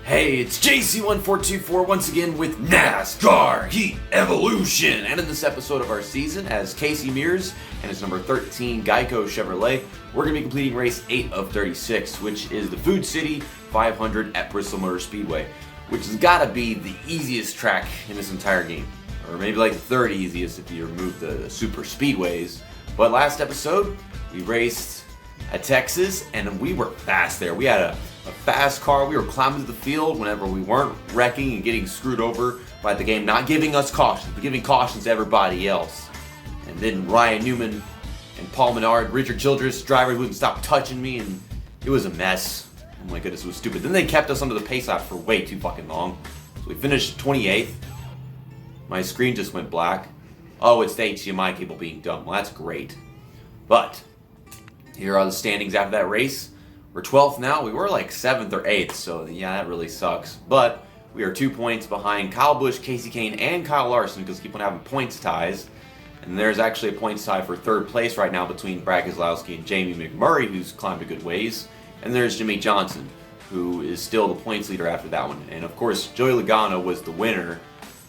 Hey, it's JC1424 once again with NASCAR Heat Evolution. And in this episode of our season, as Casey Mears and his number 13 Geico Chevrolet, we're going to be completing race 8 of 36, which is the Food City 500 at Bristol Motor Speedway, which has got to be the easiest track in this entire game. Or maybe like the third easiest if you remove the super speedways. But last episode, we raced at Texas, and we were fast there. We had a fast car. We were climbing to the field whenever we weren't wrecking and getting screwed over by the game, not giving us cautions, but giving cautions to everybody else. And then Ryan Newman and Paul Menard, Richard Childress, drivers wouldn't stop touching me, and it was a mess. Oh my goodness, it was stupid. Then they kept us under the pace lap for way too fucking long. So we finished 28th. My screen just went black. Oh, it's the HDMI cable being dumb. Well, that's great. But here are the standings after that race. We're 12th now. We were like 7th or 8th, so yeah, that really sucks. But we are 2 points behind Kyle Busch, Casey Kane, and Kyle Larson because we keep on having points ties. And there's actually a points tie for third place right now between Brad Keselowski and Jamie McMurray, who's climbed a good ways. And there's Jimmy Johnson, who is still the points leader after that one. And of course, Joey Logano was the winner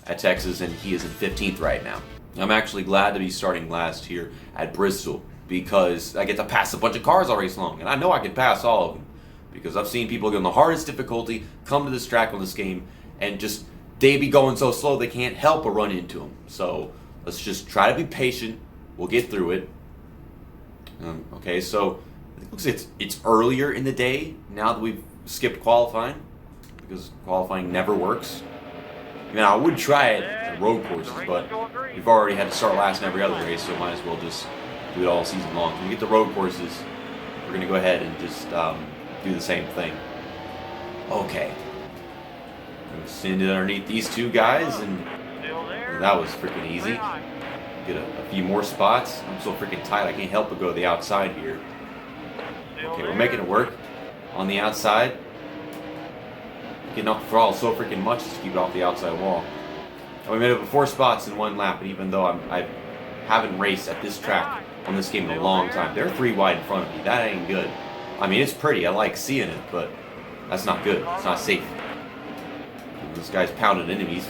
at Texas, and he is in 15th right now. I'm actually glad to be starting last here at Bristol, because I get to pass a bunch of cars all race long, and I know I can pass all of them, because I've seen people go on the hardest difficulty come to this track on this game, and just they be going so slow they can't help but run into them. So let's just try to be patient. We'll get through it. Okay, so it looks like it's earlier in the day now that we've skipped qualifying, because qualifying never works. I mean, I would try it at road courses, but we've already had to start last in every other race, so might as well just do it all season long. When we get to road courses, we're going to go ahead and just do the same thing. Okay. I'm going to send it underneath these two guys, and that was freaking easy. Get a few more spots. I'm so freaking tight, I can't help but go to the outside here. Okay, we're making it work on the outside. Getting off the throttle so freaking much just to keep it off the outside wall. And we made it with 4 spots in 1 lap, and even though I haven't raced at this track on this game in a long time, they're 3 wide in front of me. That ain't good. I mean, it's pretty. I like seeing it, but that's not good. It's not safe. This guy's pounding enemies.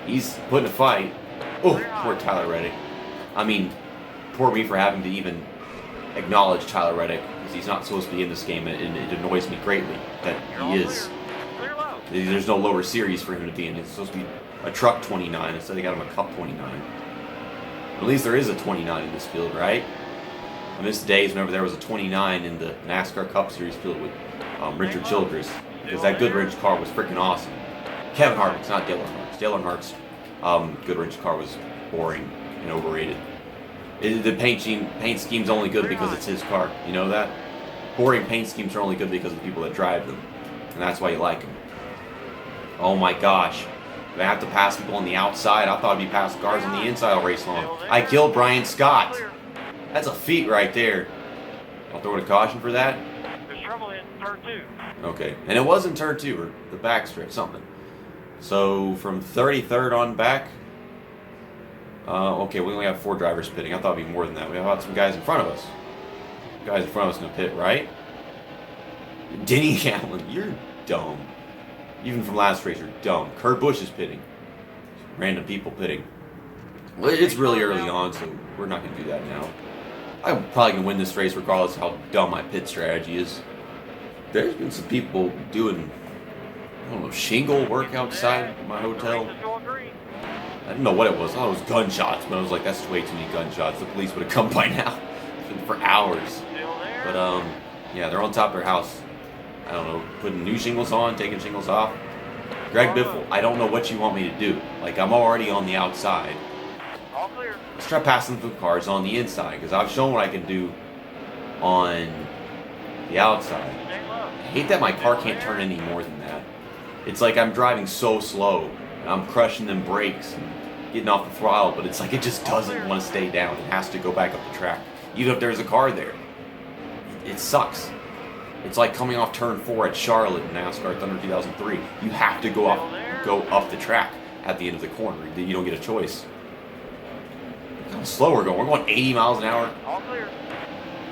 He's putting a fight. Oh, poor Tyler Reddick. I mean, poor me for having to even acknowledge Tyler Reddick, because he's not supposed to be in this game, and it annoys me greatly that he is. There's no lower series for him to be in. It's supposed to be a truck 29 instead they got him a cup 29. At least there is a 29 in this field, right? I miss the days whenever there was a 29 in the NASCAR Cup Series field with Richard Childress, because that Goodrich car was freaking awesome. Kevin Harvick's, not Dale Earnhardt's. Dale Earnhardt's Goodrich car was boring and overrated. The paint scheme's only good because it's his car. You know that? Boring paint schemes are only good because of the people that drive them, and that's why you like them. Oh my gosh. Do I have to pass people on the outside? I thought I'd be past cars on the inside all race long. I killed Brian Scott. That's a feat right there. I'll throw in a caution for that. There's trouble in turn 2. Okay. And it was in turn 2, or the back strip, something. So from 33rd on back. Okay, we only have 4 drivers pitting. I thought it'd be more than that. We have some guys in front of us. Guys in front of us in the pit, right? Denny Allen, you're dumb. Even from last race, you're dumb. Kurt Busch is pitting. Random people pitting. Well, it's really early on, so we're not going to do that now. I'm probably going to win this race regardless of how dumb my pit strategy is. There's been some people doing, I don't know, shingle work outside my hotel. I didn't know what it was. I thought it was gunshots, but I was like, that's way too many gunshots. The police would have come by now. It's been for hours. But, yeah, they're on top of their house. I don't know, putting new shingles on, taking shingles off. Greg Biffle, I don't know what you want me to do. Like, I'm already on the outside. All clear. Let's try passing the cars on the inside, because I've shown what I can do on the outside. I hate that my car can't turn any more than that. It's like I'm driving so slow, and I'm crushing them brakes and getting off the throttle, but it's like it just doesn't want to stay down. It has to go back up the track, even if there's a car there. It sucks. It's like coming off turn 4 at Charlotte in NASCAR Thunder 2003. You have to go up the track at the end of the corner. You don't get a choice. Look how slow we're going. We're going 80 miles an hour. All clear.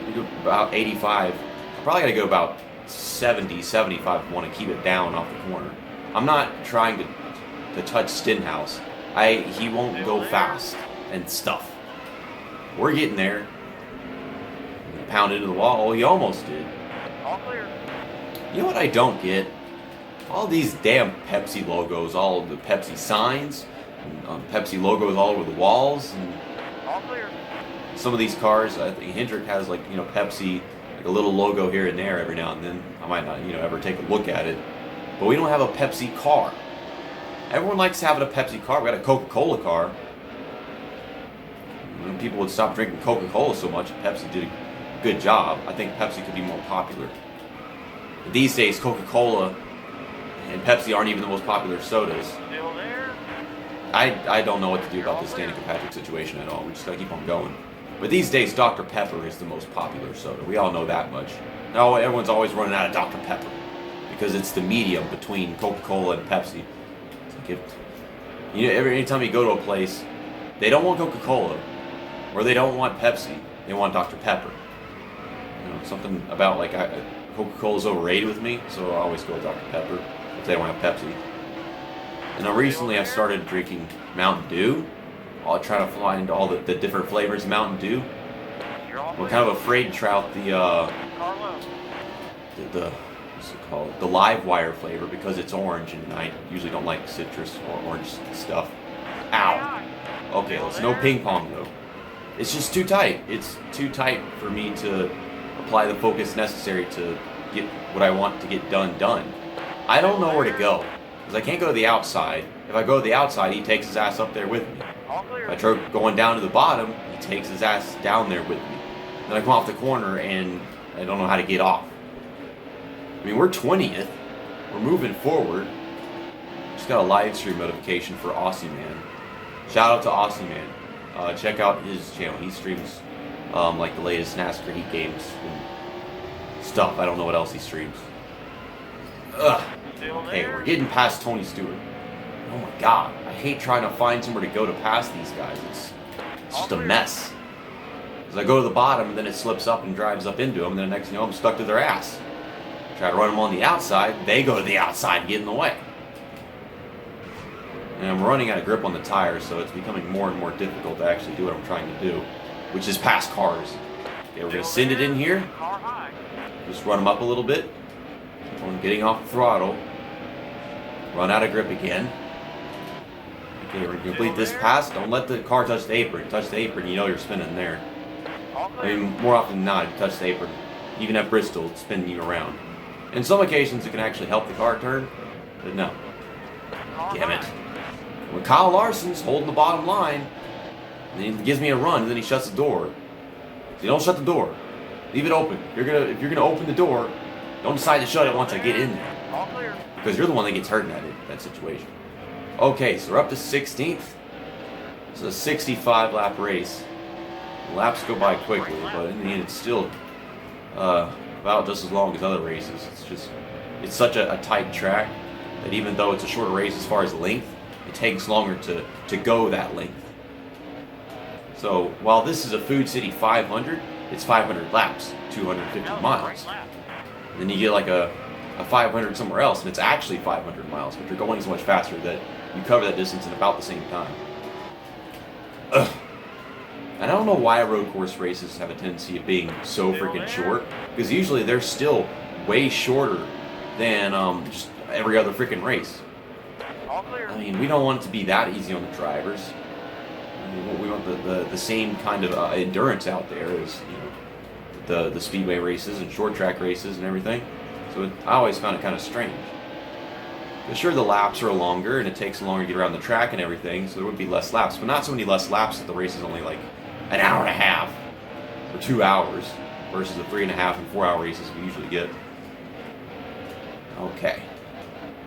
We go about 85. I probably got to go about 70, 75 if I want to keep it down off the corner. I'm not trying to touch Stenhouse. He won't go fast and stuff. We're getting there. Pound into the wall. Oh, he almost did. All clear. You know what I don't get? All these damn Pepsi logos, all the Pepsi signs, and, Pepsi logos all over the walls, and All clear. some of these cars. I think Hendrick has like Pepsi, like a little logo here and there every now and then. I might not ever take a look at it, but we don't have a Pepsi car. Everyone likes having a Pepsi car. We got a Coca-Cola car. When people would stop drinking Coca-Cola so much, Pepsi did a good job. I think Pepsi could be more popular. But these days, Coca-Cola and Pepsi aren't even the most popular sodas. Still there. I don't know what to do about this Danica Patrick situation at all. We just gotta keep on going. But these days, Dr. Pepper is the most popular soda. We all know that much. Now everyone's always running out of Dr. Pepper because it's the medium between Coca-Cola and Pepsi. It's like anytime you go to a place, they don't want Coca-Cola or they don't want Pepsi. They want Dr. Pepper. Something about like Coca-Cola's overrated with me, so I always go with Dr. Pepper if they don't have Pepsi. And now recently I've started drinking Mountain Dew. I'll try to fly into all the different flavors of Mountain Dew. I'm kind of afraid to try out the what's it called? The live wire flavor because it's orange and I usually don't like citrus or orange stuff. Ow! Okay, it's no ping pong though. It's just too tight. It's too tight for me to apply the focus necessary to get what I want to get done. I don't know where to go because I can't go to the outside. If I go to the outside, he takes his ass up there with me. If I try going down to the bottom, he takes his ass down there with me. Then I come off the corner and I don't know how to get off. I mean, we're 20th. We're moving forward. Just got a live stream notification for Aussie Man. Shout out to Aussie Man. Check out his channel. He streams like the latest NASCAR Heat games and stuff. I don't know what else he streams. Ugh. Hey, we're getting past Tony Stewart. Oh my god. I hate trying to find somewhere to go to pass these guys. It's just a mess. Because I go to the bottom and then it slips up and drives up into them, and then the next thing you know, I'm stuck to their ass. Try to run them on the outside, they go to the outside and get in the way. And I'm running out of grip on the tires, so it's becoming more and more difficult to actually do what I'm trying to do, which is pass cars. Okay, we're going to send it in here. Just run them up a little bit. Keep on getting off the throttle. Run out of grip again. Okay, we're going to complete this pass. Don't let the car touch the apron. Touch the apron, you know you're spinning there. I mean, more often than not, touch the apron. Even at Bristol, it's spinning you around. In some occasions, it can actually help the car turn, but no. Damn it. When Kyle Larson's holding the bottom line, and he gives me a run, and then he shuts the door. So you don't shut the door. Leave it open. If you're gonna open the door, don't decide to shut it once I get in there. Because you're the one that gets hurt in that situation. Okay, so we're up to 16th. It's a 65 lap race. The laps go by quickly, but in the end it's still about just as long as other races. It's such a tight track that even though it's a shorter race as far as length, it takes longer to go that length. So while this is a Food City 500, it's 500 laps, 250 miles. And then you get like a 500 somewhere else, and it's actually 500 miles, but you're going so much faster that you cover that distance in about the same time. Ugh. And I don't know why road course races have a tendency of being so freaking short, because usually they're still way shorter than just every other freaking race. I mean, we don't want it to be that easy on the drivers. I mean, we want the same kind of endurance out there as the speedway races and short track races and everything. So I always found it kind of strange. But sure, the laps are longer and it takes longer to get around the track and everything, so there would be less laps, but not so many less laps that the race is only like an hour and a half or 2 hours versus the 3.5 and 4 hour races we usually get. Okay.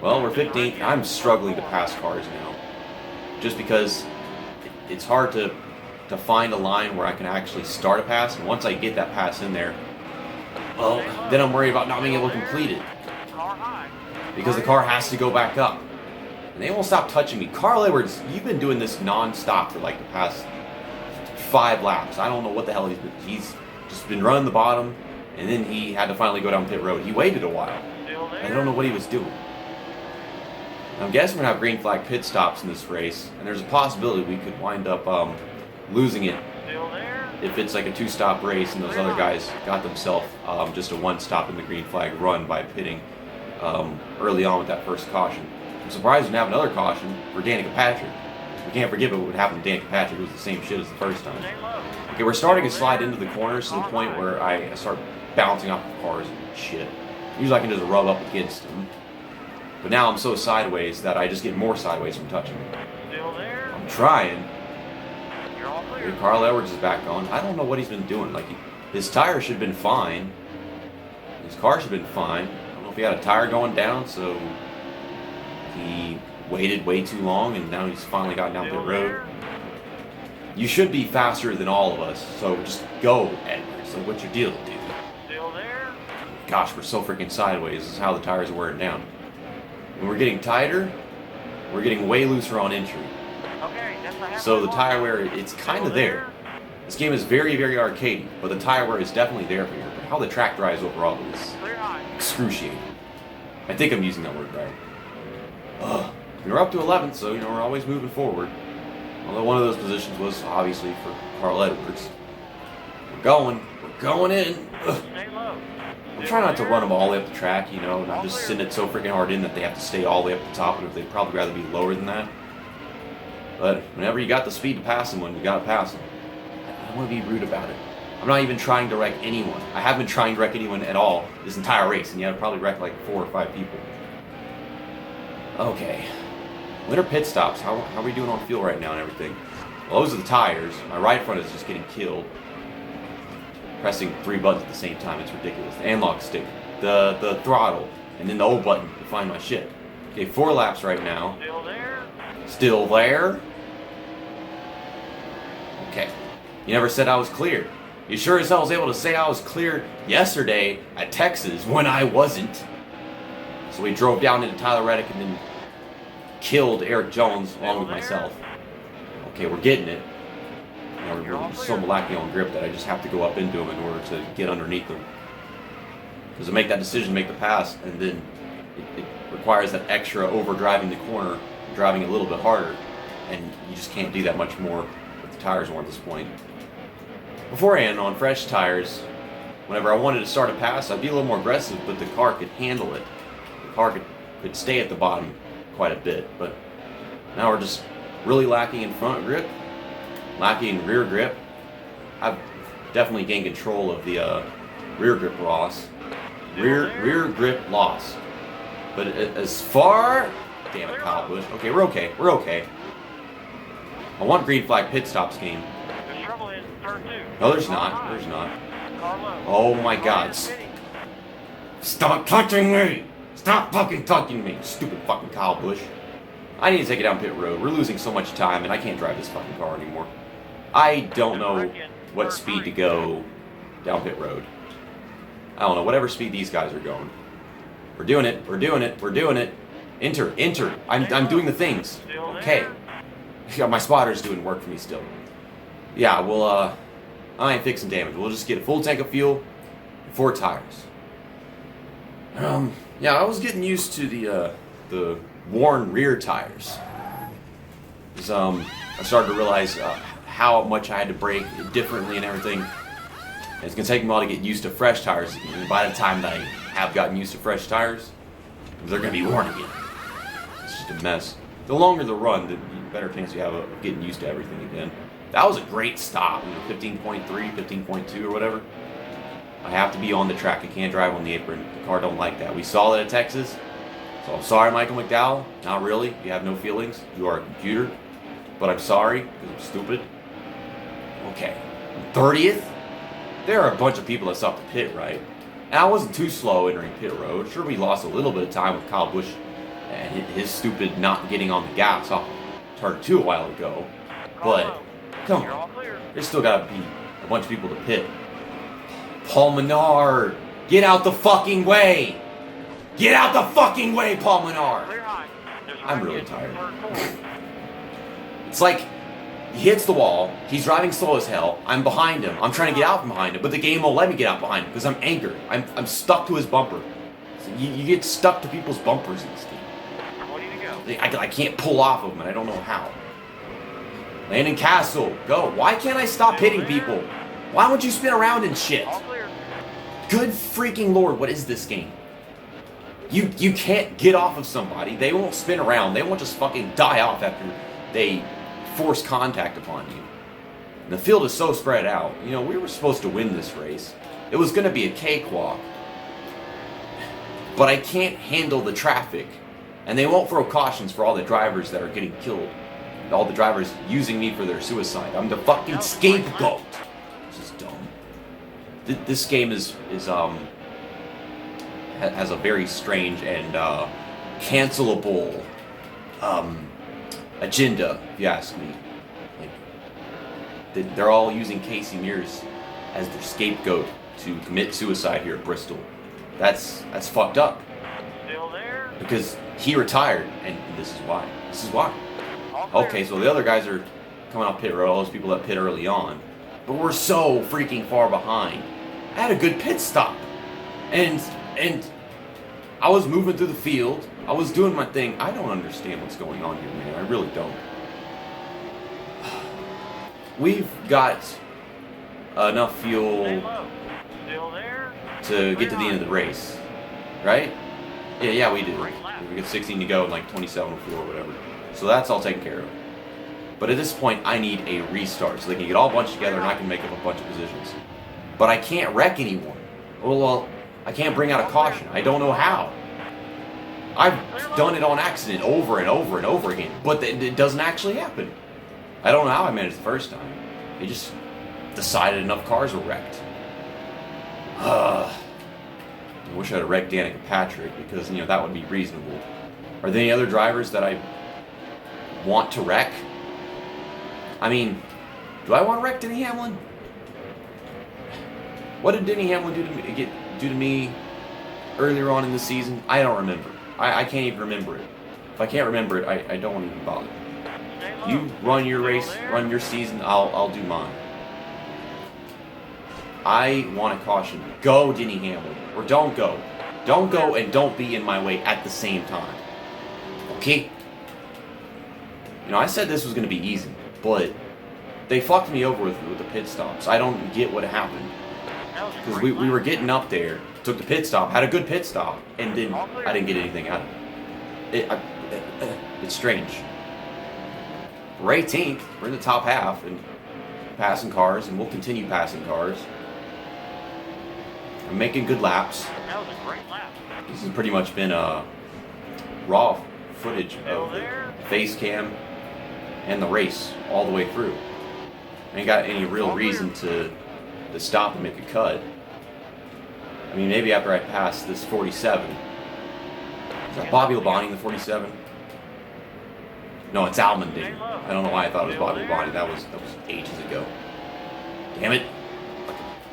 Well, we're 15th. I'm struggling to pass cars now, just because it's hard to find a line where I can actually start a pass, and once I get that pass in there, well, then I'm worried about not being able to complete it, because the car has to go back up, and they won't stop touching me. Carl Edwards, you've been doing this non-stop for like the past 5 laps. I don't know what the hell he's just been running the bottom, and then he had to finally go down pit road. He waited a while. I don't know what he was doing. I'm guessing we're going to have green flag pit stops in this race, and there's a possibility we could wind up losing it Still there? if it's like a 2-stop race and those other guys got themselves just a 1-stop in the green flag run by pitting early on with that first caution. I'm surprised we didn't have another caution for Danica Patrick. We can't forget what would happen to Danica Patrick. It was the same shit as the first time. Stay low. Okay, we're starting to slide into the corners to the point where I start bouncing off the cars and shit. Usually I can just rub up against them. But now I'm so sideways that I just get more sideways from touching them. Still there? I'm trying. You're all clear. Okay, Carl Edwards is back on. I don't know what he's been doing. Like, his tire should have been fine. His car should have been fine. I don't know if he had a tire going down, so he waited way too long, and now he's finally gotten down pit Still road. there? You should be faster than all of us, so just go, Edwards. So what's your deal, dude? Still there? Gosh, we're so freaking sideways. This is how the tires are wearing down. When we're getting tighter, we're getting way looser on entry. Okay, that's a half So the mile. tire wear, it's kind of there. This game is very, very arcadey, but the tire wear is definitely there for you. But how the track drives overall is Clear high. excruciating. I think I'm using that word right. Ugh. We're up to 11th, so we're always moving forward. Although one of those positions was obviously for Carl Edwards. We're going in. Ugh. Stay low. I'm trying not to run them all the way up the track, and I'm just sending it so freaking hard in that they have to stay all the way up the top, and they'd probably rather be lower than that. But whenever you got the speed to pass someone, you gotta pass them. I don't want to be rude about it. I'm not even trying to wreck anyone. I haven't been trying to wreck anyone at all this entire race, and yet I've probably wrecked like 4 or 5 people. Okay. Winter pit stops. How are we doing on fuel right now and everything? Well, those are the tires. My right front is just getting killed. Pressing 3 buttons at the same time, it's ridiculous. The analog stick, the throttle, and then the O button to find my shit. Okay, 4 laps right now. Still there? Still there? Okay. You never said I was cleared. You sure as hell was able to say I was cleared yesterday at Texas when I wasn't. So we drove down into Tyler Reddick and then killed Eric Jones along with myself. Okay, we're getting it. We're so lacking on grip that I just have to go up into them in order to get underneath them. Because to make that decision, make the pass, and then it requires that extra overdriving the corner, driving a little bit harder, and you just can't do that much more with the tires on at this point. Beforehand, on fresh tires, whenever I wanted to start a pass, I'd be a little more aggressive, but the car could handle it. The car could stay at the bottom quite a bit, but now we're just really lacking in front grip, lacking in rear grip. I've definitely gained control of the rear grip loss. Rear grip loss. But as far... Damn it, Kyle Busch. Okay, we're okay. We're okay. I want green flag pit stops game. There's trouble in turn 2. No, there's not. There's not. Car low. Oh my God. Stop touching me! Stop fucking touching me! Stupid fucking Kyle Busch. I need to take it down pit road. We're losing so much time and I can't drive this fucking car anymore. I don't know what speed to go down pit road. I don't know, whatever speed these guys are going. We're doing it, we're doing it, we're doing it. Enter. I'm doing the things. Okay. Yeah, my spotter's doing work for me still. Yeah, well, I ain't fixing damage. We'll just get a full tank of fuel and 4 tires. Yeah, I was getting used to the worn rear tires. I started to realize how much I had to brake differently and everything. And it's gonna take me a while to get used to fresh tires. And by the time that I have gotten used to fresh tires, they're gonna be worn again. It's just a mess. The longer the run, the better chance you have of getting used to everything again. That was a great stop, 15.3, 15.2 or whatever. I have to be on the track. I can't drive on the apron. The car don't like that. We saw that at Texas. So I'm sorry, Michael McDowell. Not really. You have no feelings. You are a computer. But I'm sorry, because I'm stupid. Okay. 30th? There are a bunch of people that stopped the pit, right? And I wasn't too slow entering pit road. Sure, we lost a little bit of time with Kyle Busch and his stupid not getting on the gas off turn 2 a while ago. But, come on. There's still got to be a bunch of people to pit. Paul Menard! Get out the fucking way! Get out the fucking way, Paul Menard! I'm really tired. It's like, he hits the wall, he's driving slow as hell, I'm behind him, I'm trying to get out from behind him, but the game won't let me get out behind him because I'm anchored. I'm stuck to his bumper. So you get stuck to people's bumpers in this game. I can't pull off of them, and I don't know how. Landon Castle, go. Why can't I stop hitting people? Why won't you spin around and shit? All clear. Good freaking lord, what is this game? You can't get off of somebody. They won't spin around. They won't just fucking die off after they force contact upon you. And the field is so spread out. You know, we were supposed to win this race. It was going to be a cakewalk. But I can't handle the traffic. And they won't throw cautions for all the drivers that are getting killed. And all the drivers using me for their suicide. I'm the fucking scapegoat. This is dumb. This game has a very strange and cancelable agenda, if you ask me. Like, they're all using Casey Mears as their scapegoat to commit suicide here at Bristol. That's fucked up. Still there? Because he retired, and this is why. This is why. All clear. Okay, so the other guys are coming off pit road, all those people that pit early on. But we're so freaking far behind. I had a good pit stop. And I was moving through the field. I was doing my thing. I don't understand what's going on here, man. I really don't. We've got enough fuel Stay low. Still there? to get to the end of the race, right? Yeah, we do. Great lap. We got 16 to go and like 27 on fuel or whatever. So that's all taken care of. But at this point, I need a restart so they can get all bunched together and I can make up a bunch of positions. But I can't wreck anyone. Well, I can't bring out a caution. I don't know how. I've done it on accident over and over and over again, but it doesn't actually happen. I don't know how I managed the first time. They just decided enough cars were wrecked. I wish I'd have wrecked Danica Patrick because, you know, that would be reasonable. Are there any other drivers that I want to wreck? I mean, do I want to wreck Denny Hamlin? What did Denny Hamlin do to me earlier on in the season? I don't remember. I can't even remember it. If I can't remember it, I don't want to even bother. Stay low. You run your race, run your season, I'll do mine. I want a caution. Go, Denny Hamlin. Or don't go. Don't go and don't be in my way at the same time. Okay? You know, I said this was going to be easy, but they fucked me over with the pit stops. I don't get what happened. That was a Because great we were lap. getting up there, took the pit stop, had a good pit stop, and then I didn't get anything out of it. It's strange. We're 18th, we're in the top half, and passing cars, and we'll continue passing cars. I'm making good laps. That was a great lap. This has pretty much been raw footage Still of the there? face cam and the race all the way through. I ain't got any real All clear. reason to stop and make a cut. I mean, maybe after I pass this 47. Is that Bobby Labonte in the 47? No, it's Almonding. I don't know why I thought it was Bobby Labonte. That was ages ago. Damn it.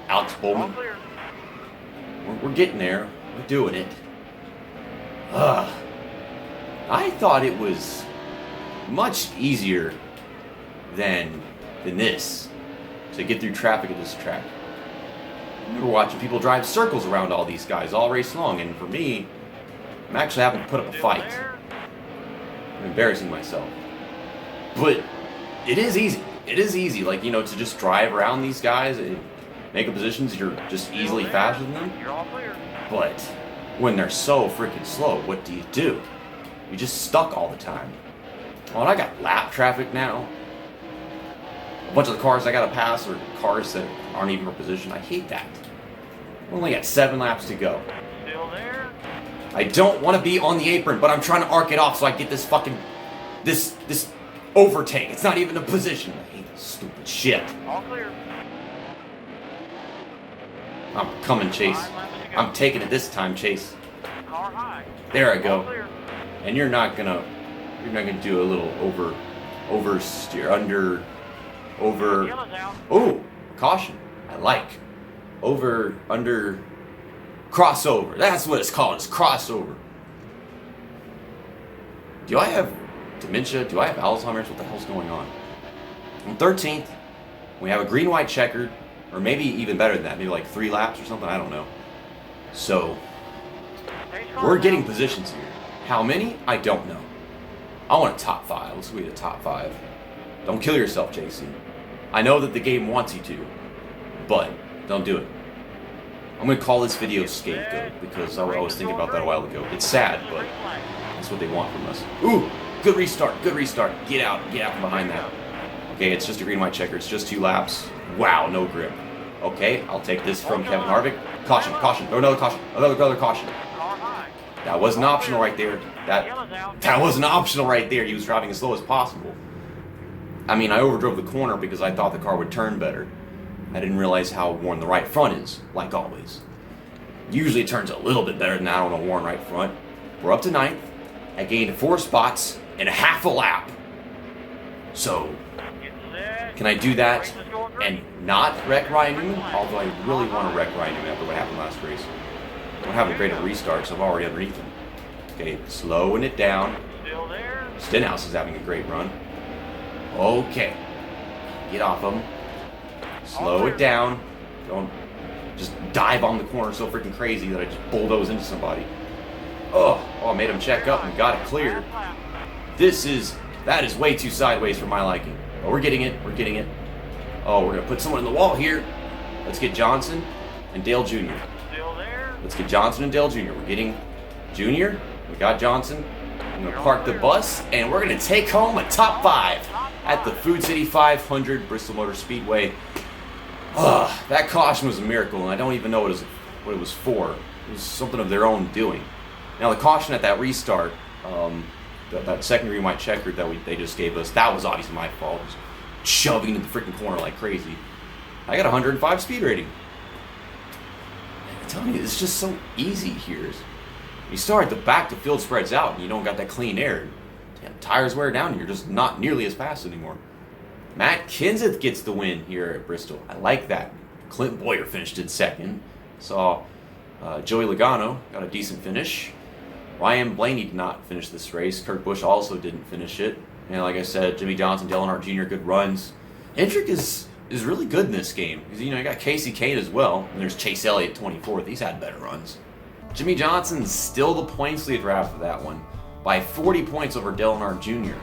Alex All Bowman. clear. We're getting there. We're doing it. I thought it was much easier than this to get through traffic at this track. I remember watching people drive circles around all these guys all race long, and for me, I'm actually having to put up a Still fight. there? I'm embarrassing myself. But it is easy. It is easy, like, you know, to just drive around these guys and make up positions. You're just easily Still there? faster than them. You're all clear. But when they're so freaking slow, what do? You're just stuck all the time. Well, I got lap traffic now. A bunch of the cars I gotta pass are cars that aren't even in position. I hate that. We only got 7 laps to go. Still there? I don't want to be on the apron, but I'm trying to arc it off so I get this fucking this overtake. It's not even a position. I hate this stupid shit. All clear. I'm coming, Chase. 5 laps to go. I'm taking it this time, Chase. Car high. There I All go. clear. And you're not gonna do a little oversteer under. Yellow's out. Oh, caution. I like. Under, crossover. That's what it's called. It's crossover. Do I have dementia? Do I have Alzheimer's? What the hell's going on? I'm 13th. We have a green-white checkered, or maybe even better than that. Maybe like 3 laps or something. I don't know. So, Pace car we're now. getting positions here. How many? I don't know. I want a top 5. Let's go get a top 5. Don't kill yourself, JC. I know that the game wants you to, but don't do it. I'm going to call this video Scapegoat because I was thinking about that a while ago. It's sad, but that's what they want from us. Ooh, good restart, good restart. Get out from behind that. Okay, it's just a green white checker. It's just 2 laps. Wow, no grip. Okay, I'll take this from Kevin Harvick. Caution, caution. Oh, another caution. Another caution. That wasn't optional right there. That wasn't optional right there. He was driving as slow as possible. I mean, I overdrove the corner because I thought the car would turn better. I didn't realize how worn the right front is, like always. Usually it turns a little bit better than that on a worn right front. We're up to 9th. I gained 4 spots in a half a lap. So, can I do that and not wreck Ryan Newman? Although I really want to wreck Ryan Newman after what happened last race. I don't have a great restart, so I'm already underneath him. Okay, slowing it down. Stenhouse is having a great run. Okay, get off him. Slow it down. Don't just dive on the corner so freaking crazy that I just bulldoze into somebody. Oh, I made him check up and got it cleared. That is way too sideways for my liking. Oh, we're getting it. Oh, we're going to put someone in the wall here. Let's get Johnson and Dale Jr. Let's get Johnson and Dale Jr. We're getting Jr. We got Johnson. I'm going to park the bus, and we're going to take home a top 5 at the Food City 500 Bristol Motor Speedway. That caution was a miracle, and I don't even know what it was for. It was something of their own doing. Now, the caution at that restart, that second green white checker that they just gave us, that was obviously my fault. Just shoving into the freaking corner like crazy. I got 105 speed rating. I'm telling you, it's just so easy here. You start at the back, the field spreads out, and you don't got that clean air. Damn, tires wear down, and you're just not nearly as fast anymore. Matt Kenseth gets the win here at Bristol. I like that. Clint Boyer finished in second. Saw Joey Logano got a decent finish. Ryan Blaney did not finish this race. Kurt Busch also didn't finish it. And like I said, Jimmy Johnson, Dale Earnhardt Jr., good runs. Hendrick is really good in this game. Because, you got Casey Kane as well. And there's Chase Elliott 24th. He's had better runs. Jimmy Johnson's still the points leader after that one by 40 points over Dale Earnhardt Jr.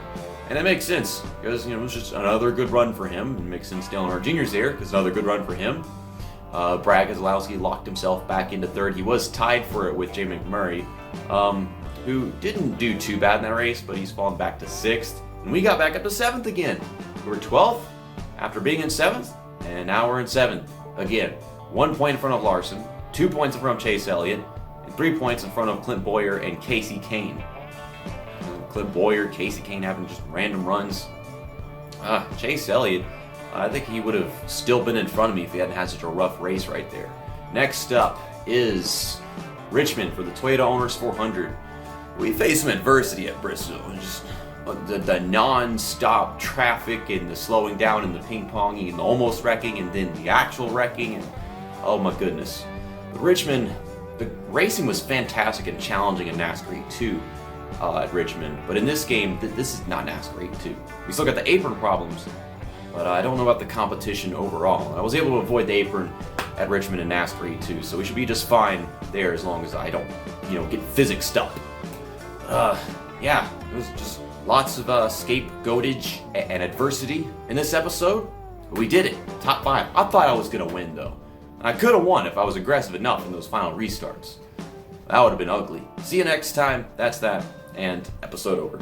And that makes sense because, it was just another good run for him. It makes sense Dale Earnhardt Jr.'s there because another good run for him. Brad Keselowski locked himself back into 3rd. He was tied for it with Jay McMurray, who didn't do too bad in that race, but he's fallen back to 6th. And we got back up to 7th again. We were 12th after being in 7th, and now we're in 7th again. 1 point in front of Larson, 2 points in front of Chase Elliott, and 3 points in front of Clint Boyer and Casey Kane. Clint Boyer, Casey Kane having just random runs. Chase Elliott, I think he would have still been in front of me if he hadn't had such a rough race right there. Next up is Richmond for the Toyota Owners 400. We faced some adversity at Bristol. Just the non-stop traffic and the slowing down and the ping-ponging and the almost wrecking and then the actual wrecking. And oh my goodness. But Richmond, the racing was fantastic and challenging in NASCAR Heat 2. At Richmond, but in this game, this is not NASCAR Heat 2. We still got the apron problems, but I don't know about the competition overall. I was able to avoid the apron at Richmond and NASCAR Heat 2, so we should be just fine there as long as I don't, get physicsed up. Yeah, it was just lots of scapegoatage and adversity in this episode. But we did it, top 5. I thought I was gonna win though. I could have won if I was aggressive enough in those final restarts. That would have been ugly. See you next time. That's that. And episode over.